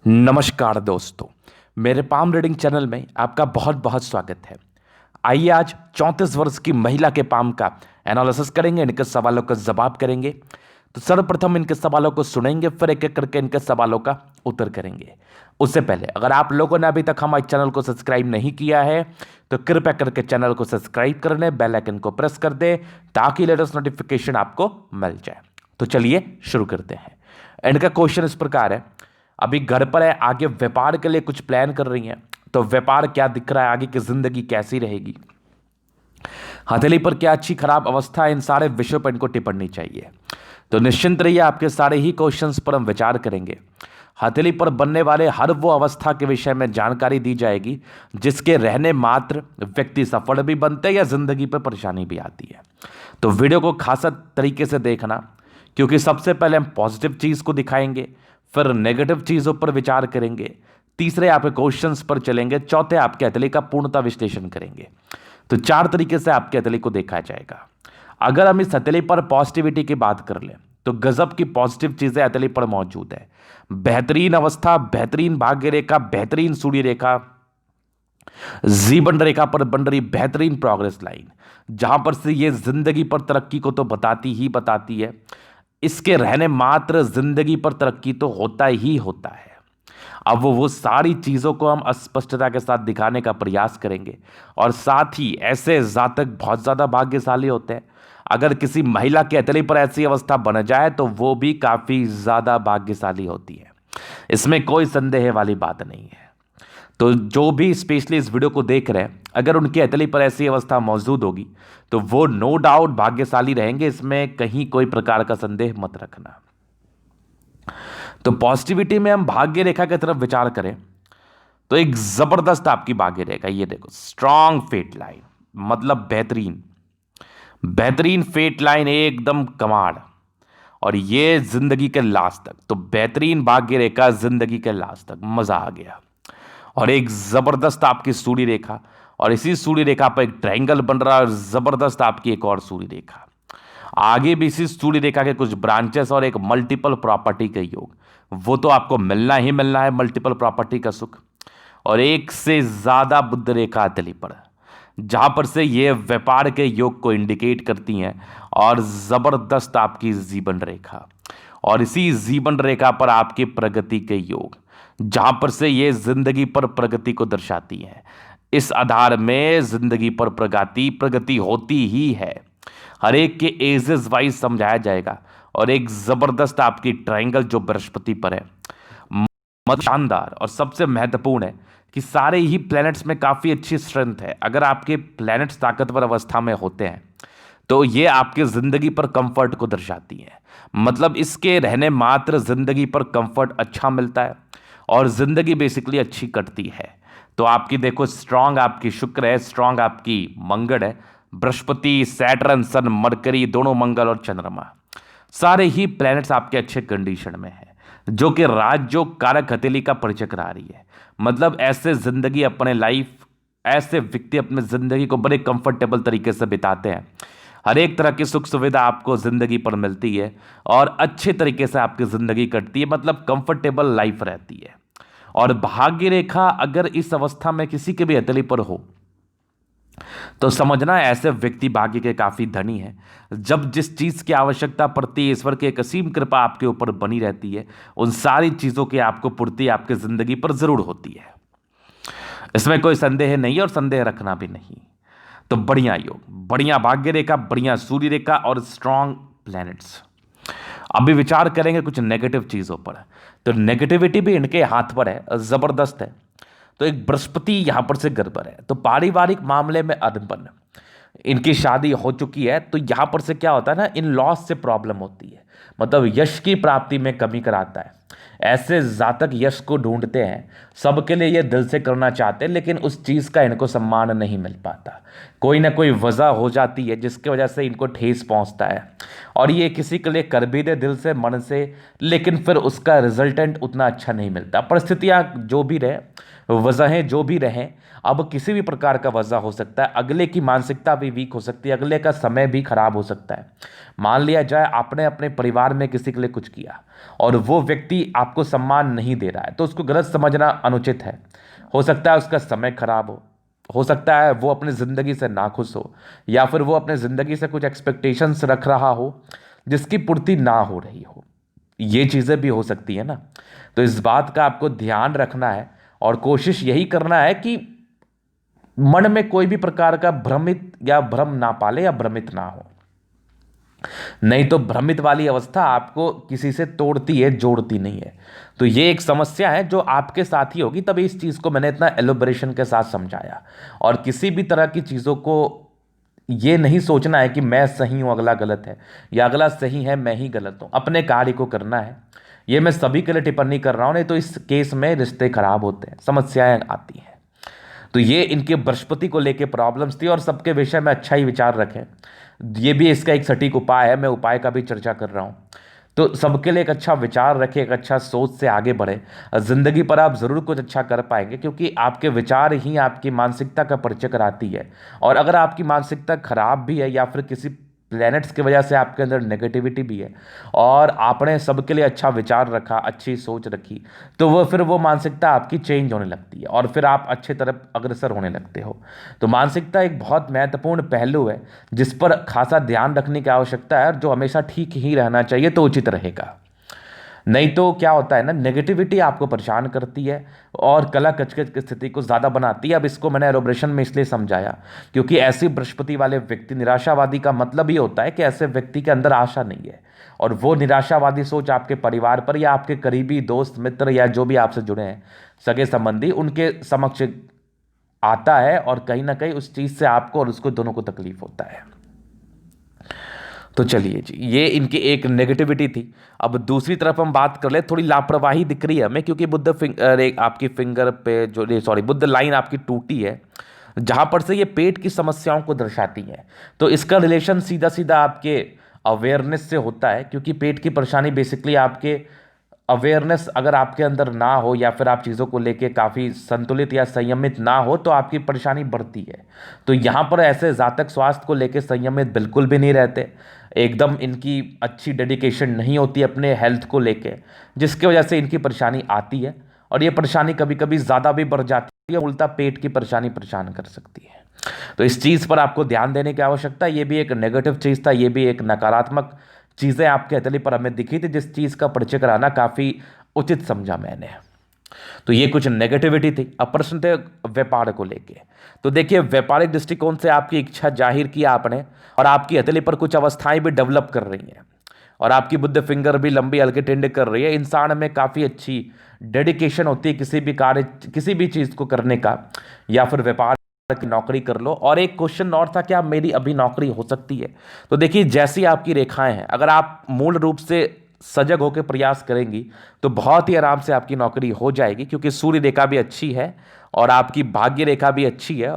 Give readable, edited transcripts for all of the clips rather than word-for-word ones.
नमस्कार दोस्तों, मेरे पाम रीडिंग चैनल में आपका बहुत बहुत स्वागत है। आइए आज 34 वर्ष की महिला के पाम का एनालिसिस करेंगे, इनके सवालों का जवाब करेंगे। तो सर्वप्रथम इनके सवालों को सुनेंगे, फिर एक एक करके इनके सवालों का उत्तर करेंगे। उससे पहले अगर आप लोगों ने अभी तक हमारे चैनल को सब्सक्राइब नहीं किया है तो कृपया करके चैनल को सब्सक्राइब कर लें, बेल आइकन को प्रेस कर दें ताकि लेटेस्ट नोटिफिकेशन आपको मिल जाए। तो चलिए शुरू करते हैं। इनका क्वेश्चन इस प्रकार है, अभी घर पर है, आगे व्यापार के लिए कुछ प्लान कर रही हैं, तो व्यापार क्या दिख रहा है, आगे की जिंदगी कैसी रहेगी, हथेली पर क्या अच्छी खराब अवस्था है, इन सारे विषयों पर इनको टिप्पणी चाहिए। तो निश्चिंत रहिए, आपके सारे ही क्वेश्चंस पर हम विचार करेंगे। हथेली पर बनने वाले हर वो अवस्था के विषय में जानकारी दी जाएगी जिसके रहने मात्र व्यक्ति सफल भी बनते हैं या जिंदगी पर परेशानी भी आती है। तो वीडियो को खासा तरीके से देखना, क्योंकि सबसे पहले हम पॉजिटिव चीज को दिखाएंगे, फिर नेगेटिव चीजों पर विचार करेंगे, तीसरे आपके क्वेश्चंस पर चलेंगे, चौथे आपके हथेली का पूर्णता विश्लेषण करेंगे। तो चार तरीके से आपके हथेली को देखा जाएगा। अगर हम इस हथेली पर पॉजिटिविटी की बात कर लें तो गजब की पॉजिटिव चीजें हथेली पर मौजूद है। बेहतरीन अवस्था, बेहतरीन भाग्य रेखा, बेहतरीन सूर्य रेखा, जीवन रेखा पर बन रही बेहतरीन प्रोग्रेस लाइन, जहां पर से ये जिंदगी पर तरक्की को तो बताती ही बताती है, इसके रहने मात्र जिंदगी पर तरक्की तो होता ही होता है। अब वो सारी चीज़ों को हम स्पष्टता के साथ दिखाने का प्रयास करेंगे। और साथ ही ऐसे जातक बहुत ज़्यादा भाग्यशाली होते हैं, अगर किसी महिला के हथेली पर ऐसी अवस्था बन जाए तो वो भी काफ़ी ज़्यादा भाग्यशाली होती है, इसमें कोई संदेह वाली बात नहीं है। तो जो भी स्पेशली इस वीडियो को देख रहे हैं, अगर उनकी हथेली पर ऐसी अवस्था मौजूद होगी तो वो नो डाउट भाग्यशाली रहेंगे, इसमें कहीं कोई प्रकार का संदेह मत रखना। तो पॉजिटिविटी में हम भाग्य रेखा की तरफ विचार करें तो एक जबरदस्त आपकी भाग्य रेखा, ये देखो स्ट्रॉन्ग फेट लाइन, मतलब बेहतरीन बेहतरीन फेट लाइन, एकदम कमाल। और ये जिंदगी के लास्ट तक, तो बेहतरीन भाग्य रेखा जिंदगी के लास्ट तक, मजा आ गया। और एक जबरदस्त आपकी सूर्य रेखा, और इसी सूर्य रेखा पर एक ट्रायंगल बन रहा है, और जबरदस्त आपकी एक और सूर्य रेखा, आगे भी इसी सूर्य रेखा के कुछ ब्रांचेस और एक मल्टीपल प्रॉपर्टी का योग, वो तो आपको मिलना ही मिलना है, मल्टीपल प्रॉपर्टी का सुख। और एक से ज्यादा बुध रेखा हथेली पर, जहां पर से ये व्यापार के योग को इंडिकेट करती हैं, और जबरदस्त आपकी जीवन रेखा, और इसी जीवन रेखा पर आपकी प्रगति के योग, जहां पर से ये जिंदगी पर प्रगति को दर्शाती है। इस आधार में जिंदगी पर प्रगति प्रगति होती ही है, हर एक के एजेस वाइज समझाया जाएगा। और एक जबरदस्त आपकी ट्रायंगल जो बृहस्पति पर है, शानदार। और सबसे महत्वपूर्ण है कि सारे ही प्लैनेट्स में काफी अच्छी स्ट्रेंथ है। अगर आपके प्लैनेट्स ताकतवर अवस्था में होते हैं तो ये आपके जिंदगी पर कंफर्ट को दर्शाती है, मतलब इसके रहने मात्र जिंदगी पर कंफर्ट अच्छा मिलता है और जिंदगी बेसिकली अच्छी कटती है। तो आपकी देखो स्ट्रांग आपकी शुक्र है, स्ट्रांग आपकी मंगल है, बृहस्पति, सैटर्न, सन, मरकरी, दोनों मंगल और चंद्रमा, सारे ही प्लैनेट्स आपके अच्छे कंडीशन में है, जो कि राजयोग कारक हथेली का परिचय करा रही है। मतलब ऐसे जिंदगी अपने लाइफ, ऐसे व्यक्ति अपने जिंदगी को बड़े कंफर्टेबल तरीके से बिताते हैं, हर एक तरह की सुख सुविधा आपको जिंदगी पर मिलती है और अच्छे तरीके से आपकी जिंदगी कटती है, मतलब कंफर्टेबल लाइफ रहती है। और भाग्य रेखा अगर इस अवस्था में किसी के भी हथेली पर हो तो समझना ऐसे व्यक्ति भाग्य के काफी धनी है। जब जिस चीज की आवश्यकता पड़ती है, ईश्वर की एक असीम कृपा आपके ऊपर बनी रहती है, उन सारी चीजों की आपको पूर्ति आपकी जिंदगी पर जरूर होती है, इसमें कोई संदेह नहीं और संदेह रखना भी नहीं। तो बढ़िया योग, बढ़िया भाग्य रेखा, बढ़िया सूर्य रेखा और स्ट्रॉन्ग प्लैनेट्स। अभी विचार करेंगे कुछ नेगेटिव चीजों पर। तो नेगेटिविटी भी इनके हाथ पर है, जबरदस्त है। तो एक बृहस्पति यहां पर से घर पर है, तो पारिवारिक मामले में अनबन, इनकी शादी हो चुकी है, तो यहां पर से क्या होता है ना, इन लॉस से प्रॉब्लम होती है, मतलब यश की प्राप्ति में कमी कराता है। ऐसे जातक यश को ढूंढते हैं, सबके लिए ये दिल से करना चाहते हैं, लेकिन उस चीज़ का इनको सम्मान नहीं मिल पाता, कोई ना कोई वजह हो जाती है जिसकी वजह से इनको ठेस पहुंचता है। और ये किसी के लिए कर भी दे दिल से मन से, लेकिन फिर उसका रिजल्टेंट उतना अच्छा नहीं मिलता। परिस्थितियाँ जो भी रहे, वजहें जो भी रहें, अब किसी भी प्रकार का वजह हो सकता है, अगले की मानसिकता भी वीक हो सकती है, अगले का समय भी खराब हो सकता है। मान लिया जाए आपने अपने परिवार में किसी के लिए कुछ किया, और वो व्यक्ति आपको सम्मान नहीं दे रहा है तो उसको गलत समझना अनुचित है। हो सकता है उसका समय खराब हो सकता है वो अपनी ज़िंदगी से नाखुश हो, या फिर वो अपने ज़िंदगी से कुछ एक्सपेक्टेशंस रख रहा हो जिसकी पूर्ति ना हो रही हो। ये चीज़ें भी हो सकती है ना। तो इस बात का आपको ध्यान रखना है और कोशिश यही करना है कि मन में कोई भी प्रकार का भ्रमित या भ्रम ना पाले या भ्रमित ना हो। नहीं तो भ्रमित वाली अवस्था आपको किसी से तोड़ती है, जोड़ती नहीं है। तो ये एक समस्या है जो आपके साथ ही होगी, तभी इस चीज़ को मैंने इतना एलोबरेशन के साथ समझाया। और किसी भी तरह की चीज़ों को ये नहीं सोचना है कि मैं सही हूं अगला गलत है, या अगला सही है मैं ही गलत हूं। अपने कार्य को करना है। ये मैं सभी के लिए टिप्पणी कर रहा हूं, नहीं तो इस केस में रिश्ते खराब होते हैं, समस्याएं आती हैं। तो ये इनके बृहस्पति को लेके प्रॉब्लम्स थी और सबके विषय में अच्छा ही विचार रखें। ये भी इसका एक सटीक उपाय है, मैं उपाय का भी चर्चा कर रहा हूँ। तो सबके लिए एक अच्छा विचार रखें, एक अच्छा सोच से आगे बढ़े। जिंदगी पर आप ज़रूर कुछ अच्छा कर पाएंगे, क्योंकि आपके विचार ही आपकी मानसिकता का परिचय कराती है। और अगर आपकी मानसिकता खराब भी है या फिर किसी प्लैनेट्स की वजह से आपके अंदर नेगेटिविटी भी है और आपने सबके लिए अच्छा विचार रखा, अच्छी सोच रखी, तो वो फिर वो मानसिकता आपकी चेंज होने लगती है और फिर आप अच्छे तरफ अग्रसर होने लगते हो। तो मानसिकता एक बहुत महत्वपूर्ण पहलू है जिस पर खासा ध्यान रखने की आवश्यकता है और जो हमेशा ठीक ही रहना चाहिए तो उचित रहेगा। नहीं तो क्या होता है ना, नेगेटिविटी आपको परेशान करती है और कला कचकच की स्थिति को ज़्यादा बनाती है। अब इसको मैंने एलोब्रेशन में इसलिए समझाया क्योंकि ऐसी बृहस्पति वाले व्यक्ति, निराशावादी का मतलब ये होता है कि ऐसे व्यक्ति के अंदर आशा नहीं है और वो निराशावादी सोच आपके परिवार पर या आपके करीबी दोस्त मित्र या जो भी आपसे जुड़े हैं सगे संबंधी उनके समक्ष आता है और कहीं ना कहीं उस चीज़ से आपको और उसको दोनों को तकलीफ होता है। तो चलिए जी, ये इनकी एक नेगेटिविटी थी। अब दूसरी तरफ हम बात कर ले, थोड़ी लापरवाही दिख रही है हमें क्योंकि बुद्ध फिंगर एक आपकी फिंगर पे जो सॉरी बुद्ध लाइन आपकी टूटी है जहां पर से ये पेट की समस्याओं को दर्शाती है। तो इसका रिलेशन सीधा सीधा आपके अवेयरनेस से होता है, क्योंकि पेट की परेशानी बेसिकली आपके अवेयरनेस अगर आपके अंदर ना हो या फिर आप चीज़ों को लेके काफ़ी संतुलित या संयमित ना हो तो आपकी परेशानी बढ़ती है। तो यहाँ पर ऐसे जातक स्वास्थ्य को लेके संयमित बिल्कुल भी नहीं रहते, एकदम इनकी अच्छी डेडिकेशन नहीं होती अपने हेल्थ को लेके, जिसकी वजह से इनकी परेशानी आती है और ये परेशानी कभी कभी ज़्यादा भी बढ़ जाती है, उल्टा पेट की परेशानी परेशान कर सकती है। तो इस चीज़ पर आपको ध्यान देने की आवश्यकता है। ये भी एक नेगेटिव चीज़ था, ये भी एक नकारात्मक चीज़ें आपके हथेली पर हमें दिखी थी जिस चीज़ का परिचय कराना काफ़ी उचित समझा मैंने। तो ये कुछ नेगेटिविटी थी। अब प्रश्न थे व्यापार को लेके। तो देखिए, व्यापारिक दृष्टिकोण से आपकी इच्छा जाहिर की आपने और आपकी हथेली पर कुछ अवस्थाएं भी डेवलप कर रही हैं और आपकी बुद्ध फिंगर भी लंबी हल्की टेंड कर रही है। इंसान में काफ़ी अच्छी डेडिकेशन होती है किसी भी कार्य, किसी भी चीज़ को करने का, या फिर व्यापार की नौकरी कर लो। और एक क्वेश्चन और था, क्या मेरी अभी नौकरी हो सकती है? तो देखिए, जैसी आपकी रेखाएं हैं, अगर आप मूल रूप से सजग होकर प्रयास करेंगी तो बहुत ही आराम से आपकी नौकरी हो जाएगी, क्योंकि सूर्य रेखा भी अच्छी है और आपकी भाग्य रेखा भी अच्छी है।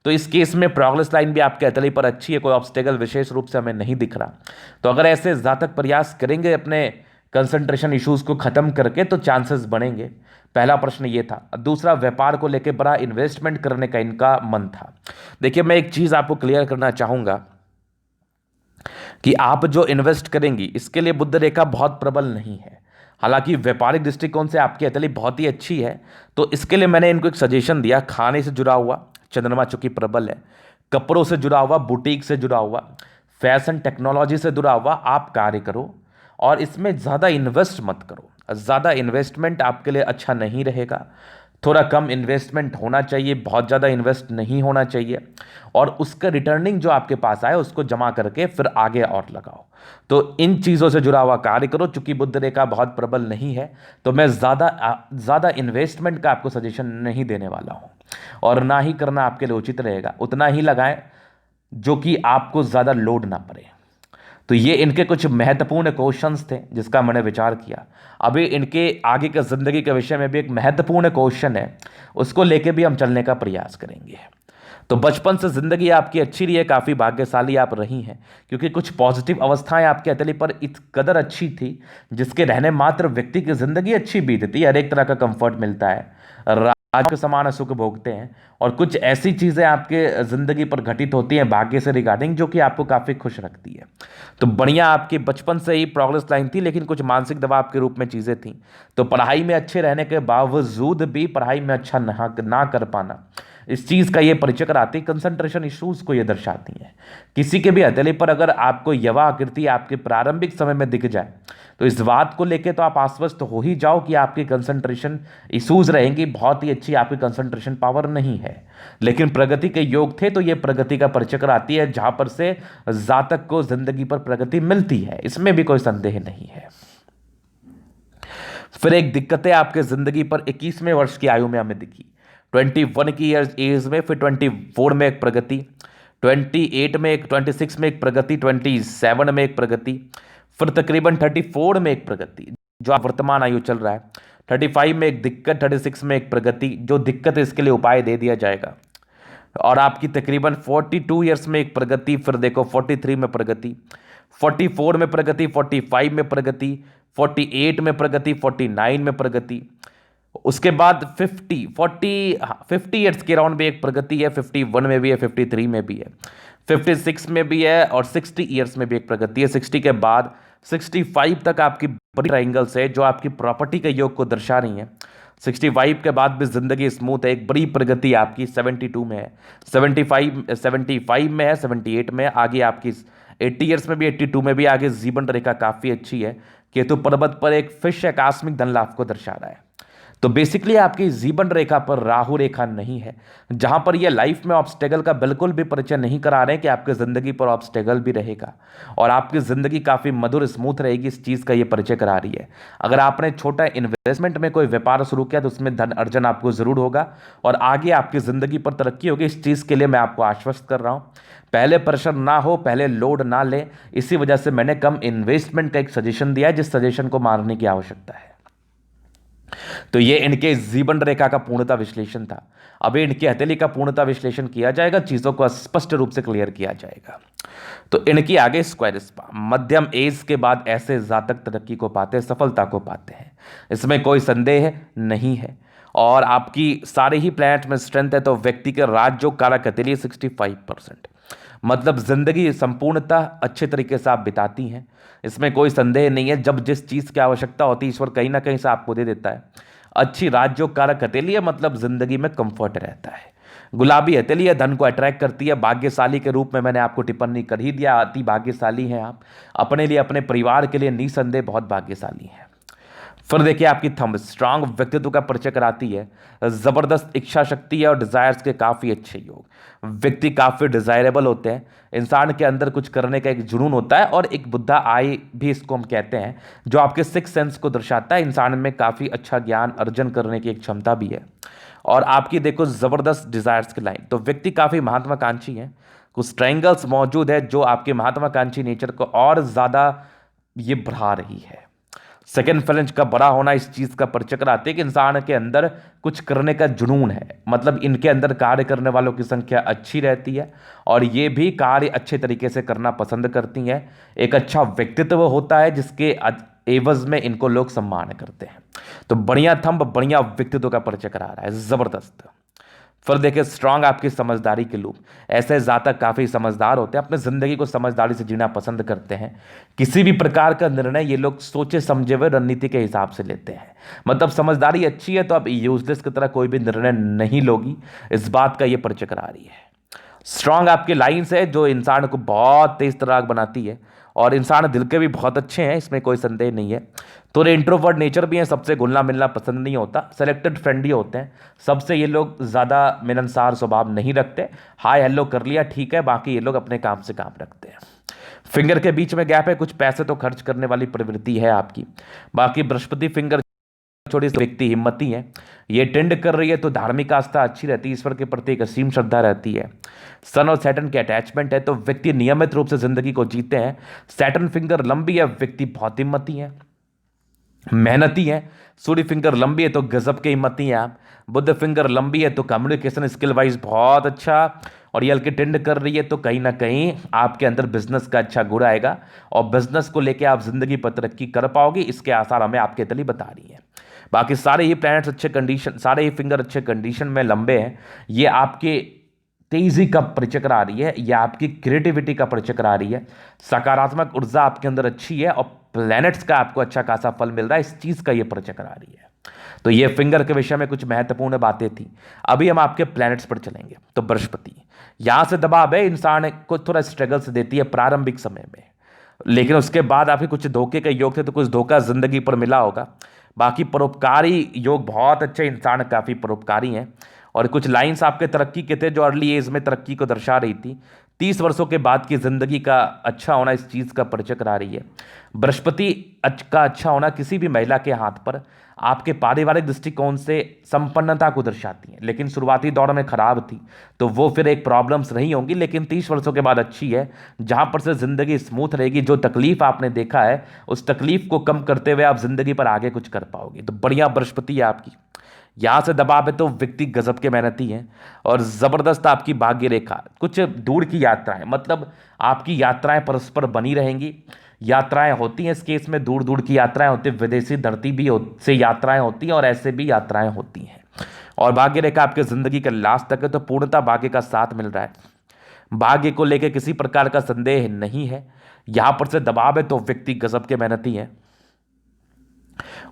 तो इस केस में प्रोग्रेस लाइन भी आपके हथेली पर अच्छी है, कोई ऑब्स्टेकल विशेष रूप से हमें नहीं दिख रहा। तो अगर ऐसे जातक प्रयास करेंगे अपने कंसंट्रेशन इश्यूज को खत्म करके तो चांसेस बढ़ेंगे। पहला प्रश्न ये था। दूसरा, व्यापार को लेकर बड़ा इन्वेस्टमेंट करने का इनका मन था। देखिए, मैं एक चीज आपको क्लियर करना चाहूंगा कि आप जो इन्वेस्ट करेंगी इसके लिए बुद्ध रेखा बहुत प्रबल नहीं है। हालांकि व्यापारिक दृष्टिकोण से आपकी हथेली बहुत ही अच्छी है, तो इसके लिए मैंने इनको एक सजेशन दिया। खाने से जुड़ा हुआ चंद्रमा चूंकि प्रबल है, कपड़ों से जुड़ा हुआ, बुटीक से जुड़ा हुआ, फैशन टेक्नोलॉजी से जुड़ा हुआ आप कार्य करो और इसमें ज़्यादा इन्वेस्ट मत करो। ज़्यादा इन्वेस्टमेंट आपके लिए अच्छा नहीं रहेगा। थोड़ा कम इन्वेस्टमेंट होना चाहिए, बहुत ज़्यादा इन्वेस्ट नहीं होना चाहिए, और उसका रिटर्निंग जो आपके पास आए उसको जमा करके फिर आगे और लगाओ। तो इन चीज़ों से जुड़ा हुआ कार्य करो। चूंकि बुद्ध रेखा बहुत प्रबल नहीं है तो मैं ज़्यादा इन्वेस्टमेंट का आपको सजेशन नहीं देने वाला हूँ, और ना ही करना आपके लिए उचित रहेगा। उतना ही लगाएं जो कि आपको ज़्यादा लोड ना पड़े। तो ये इनके कुछ महत्वपूर्ण क्वेश्चंस थे जिसका मैंने विचार किया। अभी इनके आगे के ज़िंदगी के विषय में भी एक महत्वपूर्ण क्वेश्चन है, उसको लेके भी हम चलने का प्रयास करेंगे। तो बचपन से ज़िंदगी आपकी अच्छी रही है, काफ़ी भाग्यशाली आप रही हैं, क्योंकि कुछ पॉजिटिव अवस्थाएं आपके हथेली पर इत कदर अच्छी थी जिसके रहने मात्र व्यक्ति की ज़िंदगी अच्छी बीतती है, हर एक तरह का कंफर्ट मिलता है। आज के समान सुख भोगते हैं और कुछ ऐसी चीज़ें आपके ज़िंदगी पर घटित होती हैं भाग्य से रिगार्डिंग, जो कि आपको काफ़ी खुश रखती है। तो बढ़िया आपकी बचपन से ही प्रोग्रेस लाइन थी, लेकिन कुछ मानसिक दबाव के रूप में चीज़ें थी। तो पढ़ाई में अच्छे रहने के बावजूद भी पढ़ाई में अच्छा ना कर पाना, इस चीज़ का ये परिचय कराती, कंसंट्रेशन इश्यूज को ये दर्शाती हैं। किसी के भी हथेली पर अगर आपको यवा आकृति आपके प्रारंभिक समय में दिख जाए, तो इस बात को लेके तो आप आश्वस्त हो ही जाओ कि आपकी कंसंट्रेशन इश्यूज रहेंगी, बहुत ही अच्छी आपकी कंसंट्रेशन पावर नहीं है। लेकिन प्रगति के योग थे, तो ये प्रगति का परिचय कराती है, जहां पर से जातक को जिंदगी पर प्रगति मिलती है, इसमें भी कोई संदेह नहीं है। फिर एक दिक्कतें आपके जिंदगी पर 21वें वर्ष की आयु में हमें दिखी, 21 की एज में, फिर 24 में एक प्रगति, 28 में एक, 26 में एक प्रगति, 27 में एक प्रगति, फिर तकरीबन 34 में एक प्रगति, जो आप वर्तमान आयु चल रहा है, 35 में एक दिक्कत, 36 में एक प्रगति, जो दिक्कत है इसके लिए उपाय दे दिया जाएगा, और आपकी तकरीबन 42 ईयर्स में एक प्रगति, फिर देखो 43 में प्रगति, 44 में प्रगति, 45 में प्रगति, 48 में प्रगति, 49 में प्रगति, उसके बाद 50 ईयर्स के राउंड में एक प्रगति है, 51 में भी है, 53 में भी है, 56 में भी है, और 60 ईयर्स में भी एक प्रगति है। 60 के बाद 65 तक आपकी बड़ी ट्राइंगल्स है, जो आपकी प्रॉपर्टी के योग को दर्शा रही हैं। 65 के बाद भी जिंदगी स्मूथ है, एक बड़ी प्रगति आपकी 72 में है, 75 में है, 78 में है, आगे आपकी 80 ईयर्स में भी, 82 में भी आगे जीवन रेखा काफ़ी अच्छी है। केतु पर्वत पर एक फिश आकस्मिक धन लाभ को दर्शा रहा है। तो बेसिकली आपकी जीवन रेखा पर राहु रेखा नहीं है, जहां पर ये लाइफ में ऑब्स्टेकल का बिल्कुल भी परिचय नहीं करा रहे हैं कि आपकी जिंदगी पर ऑब्स्टेकल भी रहेगा और आपकी जिंदगी काफी मधुर स्मूथ रहेगी, इस चीज का ये परिचय करा रही है। अगर आपने छोटा इन्वेस्टमेंट में कोई व्यापार शुरू किया तो उसमें धन अर्जन आपको जरूर होगा और आगे आपकी जिंदगी पर तरक्की होगी, इस चीज के लिए मैं आपको आश्वस्त कर रहा हूं। पहले प्रेशर ना हो, पहले लोड ना ले, इसी वजह से मैंने कम इन्वेस्टमेंट का एक सजेशन दिया है, जिस सजेशन को मानने की आवश्यकता है। तो ये इनके जीवन रेखा का पूर्णता विश्लेषण था। अभी इनकी हथेली का पूर्णता विश्लेषण किया जाएगा, चीजों को स्पष्ट रूप से क्लियर किया जाएगा। तो इनकी आगे स्क्वायर स्पा, मध्यम एज के बाद ऐसे जातक तरक्की को पाते हैं, सफलता को पाते हैं, इसमें कोई संदेह नहीं है। और आपकी सारे ही प्लैनेट में स्ट्रेंथ है, तो व्यक्ति के राजयोग कारक हथेली 65%, मतलब जिंदगी संपूर्णतः अच्छे तरीके से आप बिताती हैं, इसमें कोई संदेह नहीं है। जब जिस चीज़ की आवश्यकता होती है ईश्वर कहीं ना कहीं से आपको दे देता है। अच्छी राजयोग कारक हथेली है, मतलब जिंदगी में कंफर्ट रहता है। गुलाबी हथेली है, धन को अट्रैक्ट करती है। भाग्यशाली के रूप में मैंने आपको टिप्पणी कर ही दिया, अति भाग्यशाली हैं आप, अपने लिए अपने परिवार के लिए निसंदेह बहुत भाग्यशाली हैं। फिर देखिए आपकी थंब स्ट्रांग व्यक्तित्व का परिचय कराती है, जबरदस्त इच्छा शक्ति है और डिजायर्स के काफी अच्छे योग। व्यक्ति काफी डिजायरेबल होते हैं, इंसान के अंदर कुछ करने का एक जुनून होता है और एक बुद्धा आई भी इसको हम कहते हैं, जो आपके सिक्स सेंस को दर्शाता है। इंसान में काफी अच्छा ज्ञान अर्जन करने की एक क्षमता भी है। और आपकी देखो जबरदस्त डिजायर्स की लाइन, तो व्यक्ति काफी महात्माकांक्षी है। कुछ ट्रायंगल्स मौजूद है जो आपके महात्माकांक्षी नेचर को और ज्यादा ये बढ़ा रही है। सेकेंड फ्लेंज का बड़ा होना इस चीज का परिचय कराते हैं कि इंसान के अंदर कुछ करने का जुनून है, मतलब इनके अंदर कार्य करने वालों की संख्या अच्छी रहती है और ये भी कार्य अच्छे तरीके से करना पसंद करती हैं। एक अच्छा व्यक्तित्व होता है जिसके एवज में इनको लोग सम्मान करते हैं। तो बढ़िया थंब बढ़िया व्यक्तित्व का परिचय करा रहा है, जबरदस्त। फिर देखिए स्ट्रांग आपकी समझदारी के लोग, ऐसे जातक काफ़ी समझदार होते हैं, अपने ज़िंदगी को समझदारी से जीना पसंद करते हैं। किसी भी प्रकार का निर्णय ये लोग सोचे समझे हुए रणनीति के हिसाब से लेते हैं, मतलब समझदारी अच्छी है तो अब यूजलेस की तरह कोई भी निर्णय नहीं लोगी, इस बात का ये परिचय करा रही है। स्ट्रांग आपके लाइन्स है जो इंसान को बहुत तेज तराक बनाती है और इंसान दिल के भी बहुत अच्छे हैं, इसमें कोई संदेह नहीं है। थोड़े इंट्रोवर्ट नेचर भी हैं, सबसे घुलना मिलना पसंद नहीं होता, सेलेक्टेड फ्रेंडली होते हैं, सबसे ये लोग ज़्यादा मिलनसार स्वभाव नहीं रखते। हाय हेलो कर लिया ठीक है, बाकी ये लोग अपने काम से काम रखते हैं। फिंगर के बीच में गैप है, कुछ पैसे तो खर्च करने वाली प्रवृत्ति है आपकी। बाकी बृहस्पति फिंगर छोटी सी व्यक्ति हिम्मती है, ये टेंड कर रही है तो धार्मिक आस्था अच्छी रहती है, ईश्वर के प्रति एक असीम श्रद्धा रहती है। सन और सैटर्न के अटैचमेंट है तो व्यक्ति नियमित रूप से जिंदगी को जीते हैं। सैटर्न फिंगर लंबी है, व्यक्ति बहुत हिम्मती है, मेहनती है। सूर्य फिंगर लंबी है तो गजब के हिम्मती है आप। बुध फिंगर लंबी है तो कम्युनिकेशन स्किल वाइज बहुत अच्छा, और ये हल्के टेंड कर रही है तो कहीं ना कहीं आपके अंदर बिजनेस का अच्छा गुण आएगा और बिजनेस को लेके आप जिंदगी पर तरक्की कर पाओगे, इसके आसार हमें आपके तली बता रही है। बाकी सारे ही प्लैनेट्स अच्छे कंडीशन, सारे ही फिंगर अच्छे कंडीशन में लंबे हैं। ये आपके तेजी का परिचय करा रही है, या आपकी क्रिएटिविटी का परिचय करा रही है। सकारात्मक ऊर्जा आपके अंदर अच्छी है और प्लैनेट्स का आपको अच्छा खासा फल मिल रहा है, इस चीज का ये परिचय करा रही है। तो ये फिंगर के विषय में कुछ महत्वपूर्ण बातें थी। अभी हम आपके प्लैनेट्स पर चलेंगे। तो बृहस्पति, यहां से दबाव है, इंसान को थोड़ा स्ट्रगल्स देती है प्रारंभिक समय में, लेकिन उसके बाद आपके कुछ धोखे के योग थे, तो कुछ धोखा जिंदगी पर मिला होगा। बाकी परोपकारी योग बहुत अच्छे, इंसान काफी परोपकारी हैं। और कुछ लाइंस आपके तरक्की के थे जो अर्ली एज में तरक्की को दर्शा रही थी। 30 वर्षों के बाद की जिंदगी का अच्छा होना इस चीज का परिचय करा रही है। बृहस्पति का अच्छा होना किसी भी महिला के हाथ पर आपके पारिवारिक दृष्टिकोण से संपन्नता को दर्शाती है, लेकिन शुरुआती दौर में खराब थी, तो वो फिर एक प्रॉब्लम्स रही होंगी, लेकिन 30 वर्षों के बाद अच्छी है, जहां पर से जिंदगी स्मूथ रहेगी। जो तकलीफ आपने देखा है उस तकलीफ को कम करते हुए आप जिंदगी पर आगे कुछ कर पाओगे। तो बढ़िया बृहस्पति है आपकी। यहां से दबाव है तो व्यक्ति गजब के मेहनती है और जबरदस्त आपकी भाग्य रेखा। कुछ दूर की यात्राएं, मतलब आपकी यात्राएं परस्पर बनी रहेंगी। यात्राएं होती हैं, इस केस में दूर दूर की यात्राएं होती हैं, विदेशी धरती भी से यात्राएं होती हैं और ऐसे भी यात्राएं होती हैं। और भाग्य रेखा आपके जिंदगी के लास्ट तक है, तो पूर्णता भाग्य का साथ मिल रहा है। भाग्य को लेकर किसी प्रकार का संदेह नहीं है। यहां पर से दबाव है तो व्यक्ति गजब के मेहनती है।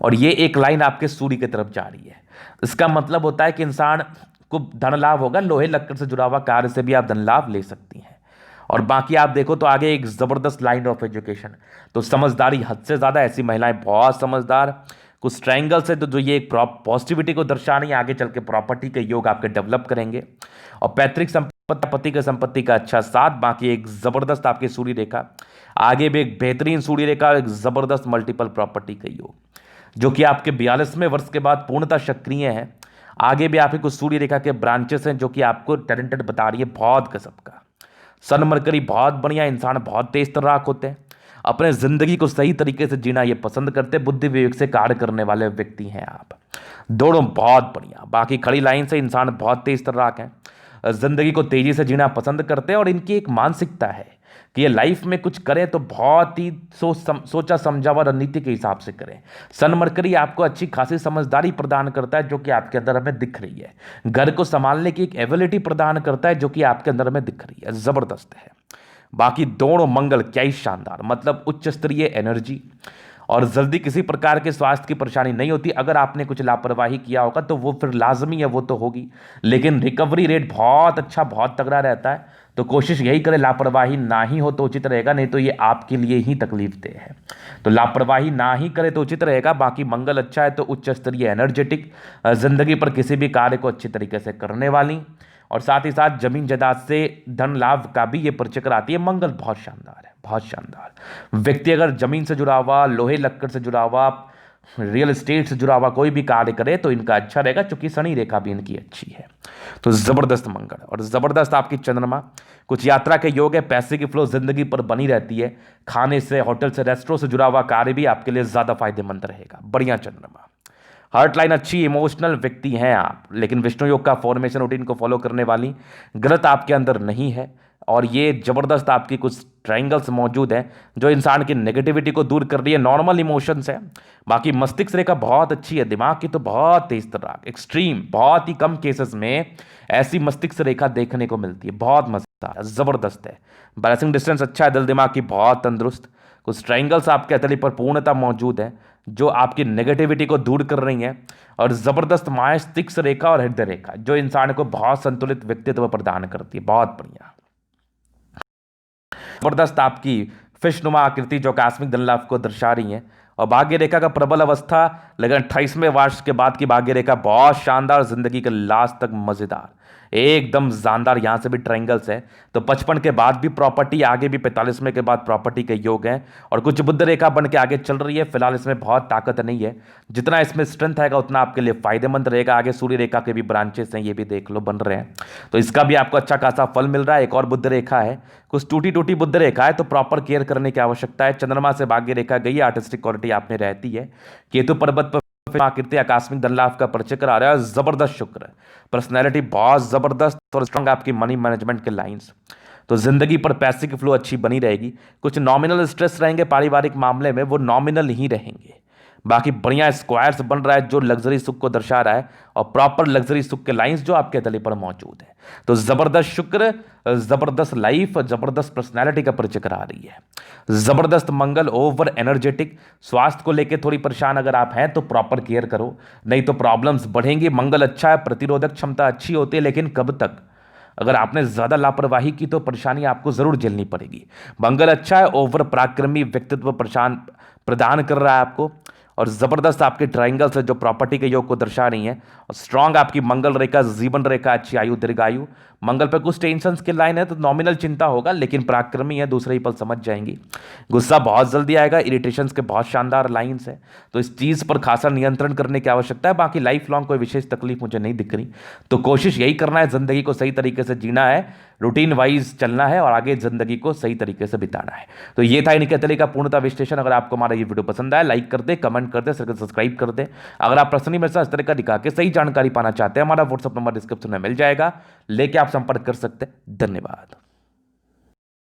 और ये एक लाइन आपके सूर्य की तरफ जा रही है। इसका मतलब होता है कि इंसान को धन लाभ होगा, लोहे लक्कड़ से जुड़ा हुआ कार्य से भी आप धन लाभ ले सकती हैं। और बाकी आप देखो तो आगे एक जबरदस्त लाइन ऑफ एजुकेशन, तो समझदारी हद से ज्यादा, ऐसी महिलाएं बहुत समझदार। कुछ ट्रायंगल से तो जो ये एक पॉजिटिविटी को दर्शा रही है, आगे चल के प्रॉपर्टी के योग आपके डेवलप करेंगे। और पैतृक संपत्ति, पति के संपत्ति का अच्छा साथ। बाकी एक जबरदस्त आपकी सूर्य रेखा, आगे भी एक बेहतरीन सूर्य रेखा, एक जबरदस्त मल्टीपल प्रॉपर्टी का योग, जो कि आपके 42वें वर्ष के बाद पूर्णतः सक्रिय है। आगे भी आपके कुछ सूर्य रेखा के ब्रांचेस हैं जो कि आपको टैलेंटेड बता रही है, बहुत गजब का। सन मरकरी बहुत बढ़िया, इंसान बहुत तेज तर्राक होते हैं, अपने जिंदगी को सही तरीके से जीना ये पसंद करते हैं, बुद्धि विवेक से कार्य करने वाले व्यक्ति हैं आप, दोनों बहुत बढ़िया। बाकी खड़ी लाइन से इंसान बहुत तेज तर्राक हैं, जिंदगी को तेजी से जीना पसंद करते हैं और इनकी एक मानसिकता है कि ये लाइफ में कुछ करें तो बहुत ही सोचा समझा हुआ रणनीति के हिसाब से करें। सन मरकरी आपको अच्छी खासी समझदारी प्रदान करता है जो कि आपके अंदर हमें दिख रही है। घर को संभालने की एक एबिलिटी प्रदान करता है जो कि आपके अंदर हमें दिख रही है, जबरदस्त है। बाकी दोनों मंगल क्या ही शानदार, मतलब उच्च स्तरीय एनर्जी। और जल्दी किसी प्रकार के स्वास्थ्य की परेशानी नहीं होती। अगर आपने कुछ लापरवाही किया होगा तो वो फिर लाजमी है, वो तो होगी, लेकिन रिकवरी रेट बहुत अच्छा, बहुत तगड़ा रहता है। तो कोशिश यही करें लापरवाही ना ही हो तो उचित रहेगा, नहीं तो ये आपके लिए ही तकलीफ दे है। तो लापरवाही ना ही करे तो उचित रहेगा। बाकी मंगल अच्छा है तो उच्च स्तरीय एनर्जेटिक, जिंदगी पर किसी भी कार्य को अच्छी तरीके से करने वाली, और साथ ही साथ जमीन जायदाद से धन लाभ का भी ये परिचय कराती है। मंगल बहुत शानदार है, बहुत शानदार। व्यक्ति अगर जमीन से जुड़ा हुआ, लोहे लक्कड़ से जुड़ा हुआ, रियल एस्टेट से जुड़ा हुआ कोई भी कार्य करे तो इनका अच्छा रहेगा, क्योंकि शनि रेखा भी इनकी अच्छी है। तो जबरदस्त मंगल और जबरदस्त आपकी चंद्रमा। कुछ यात्रा के योग है, पैसे की फ्लो जिंदगी पर बनी रहती है। खाने से, होटल से, रेस्टोरेंट से जुड़ा हुआ कार्य भी आपके लिए ज्यादा फायदेमंद रहेगा। बढ़िया चंद्रमा। हार्ट लाइन अच्छी, इमोशनल व्यक्ति हैं आप, लेकिन विष्णु योग का फॉर्मेशन रूटीन को फॉलो करने वाली गलत आपके अंदर नहीं है। और ये जबरदस्त आपकी कुछ ट्रायंगल्स मौजूद हैं जो इंसान की नेगेटिविटी को दूर कर रही है, नॉर्मल इमोशंस है। बाकी मस्तिष्क रेखा बहुत अच्छी है, दिमाग की तो बहुत तेज तर्राक, एक्सट्रीम, बहुत ही कम केसेस में ऐसी मस्तिष्क रेखा देखने को मिलती है, बहुत मजेदार, जबरदस्त है। बैलेंसिंग डिस्टेंस अच्छा है, दिल दिमाग की बहुत तंदुरुस्त। कुछ ट्रायंगल्स आपके हथेली पर पूर्णता मौजूद है जो आपकी नेगेटिविटी को दूर कर रही हैं। और जबरदस्त मस्तिष्क रेखा और हृदय रेखा जो इंसान को बहुत संतुलित व्यक्तित्व प्रदान करती है, बहुत बढ़िया। जबरदस्त आपकी फिशनुमा आकृति जो आकस्मिक धन लाभ को दर्शा रही है। और भाग्य रेखा का प्रबल अवस्था, लेकिन 28वें वर्ष के बाद की भाग्य रेखा बहुत शानदार, जिंदगी के लास्ट तक मजेदार, एकदम जानदार। यहां से भी ट्रायंगल्स है, तो 55 के बाद भी प्रॉपर्टी, आगे भी 45वें के बाद प्रॉपर्टी के योग हैं। और कुछ बुद्ध रेखा बन के आगे चल रही है। फिलहाल इसमें बहुत ताकत नहीं है, जितना इसमें स्ट्रेंथ आएगा उतना आपके लिए फायदेमंद रहेगा। आगे सूर्य रेखा के भी ब्रांचेस हैं, ये भी देख लो बन रहे हैं, तो इसका भी आपको अच्छा खासा फल मिल रहा है। एक और बुद्ध रेखा है, कुछ टूटी टूटी बुद्ध रेखा है, तो प्रॉपर केयर करने की आवश्यकता है। चंद्रमा से भाग्य रेखा गई, आर्टिस्टिक क्वालिटी आप में रहती है। केतु पर्वत पर आकृति आकस्मिक धन लाभ का परिचय करा रहा है। जबरदस्त शुक्र, पर्सनैलिटी बहुत जबरदस्त और स्ट्रांग आपकी मनी मैनेजमेंट के लाइंस, तो जिंदगी पर पैसे की फ्लो अच्छी बनी रहेगी। कुछ नॉमिनल स्ट्रेस रहेंगे पारिवारिक मामले में, वो नॉमिनल ही रहेंगे। बाकी बढ़िया स्क्वायर्स बन रहा है जो लग्जरी सुख को दर्शा रहा है, और प्रॉपर लग्जरी सुख के लाइंस जो आपके तले पर मौजूद है। तो जबरदस्त शुक्र, जबरदस्त लाइफ, जबरदस्त पर्सनैलिटी का परिचय करा रही है। जबरदस्त मंगल, ओवर एनर्जेटिक। स्वास्थ्य को लेकर थोड़ी परेशान अगर आप हैं तो प्रॉपर केयर करो, नहीं तो प्रॉब्लम्स बढ़ेंगी। मंगल अच्छा है, प्रतिरोधक क्षमता अच्छी होती है, लेकिन कब तक? अगर आपने ज्यादा लापरवाही की तो परेशानी आपको जरूर झेलनी पड़ेगी। मंगल अच्छा है, ओवर पराक्रमी व्यक्तित्व परेशान प्रदान कर रहा है आपको, और जबरदस्त आपके ट्राइंगल्स है जो प्रॉपर्टी के योग को दर्शा रही हैं, और स्ट्रांग आपकी मंगल रेखा, जीवन रेखा, अच्छी आयु, दीर्घायु। मंगल पे कुछ टेंशन की लाइन है तो नॉमिनल चिंता होगा, लेकिन पराक्रमी है, दूसरे ही पल समझ जाएंगी। गुस्सा बहुत जल्दी आएगा, इरिटेशंस के बहुत शानदार लाइंस है, तो इस चीज पर खासा नियंत्रण करने की आवश्यकता है। बाकी लाइफ लॉन्ग कोई विशेष तकलीफ मुझे नहीं दिख रही, तो कोशिश यही करना है, जिंदगी को सही तरीके से जीना है, रूटीन वाइज चलना है, और आगे जिंदगी को सही तरीके से बिताना है। तो ये था इनके तरीके का पूर्णता विश्लेषण। अगर आपको हमारा ये वीडियो पसंद आया, लाइक कर दे, कमेंट कर दे, सब्सक्राइब कर दे। अगर आप पर्सनली मेरे साथ इस तरह का दिखा के सही जानकारी पाना चाहते हैं, हमारा व्हाट्सअप नंबर डिस्क्रिप्शन में मिल जाएगा, लेके आप संपर्क कर सकते हैं। धन्यवाद।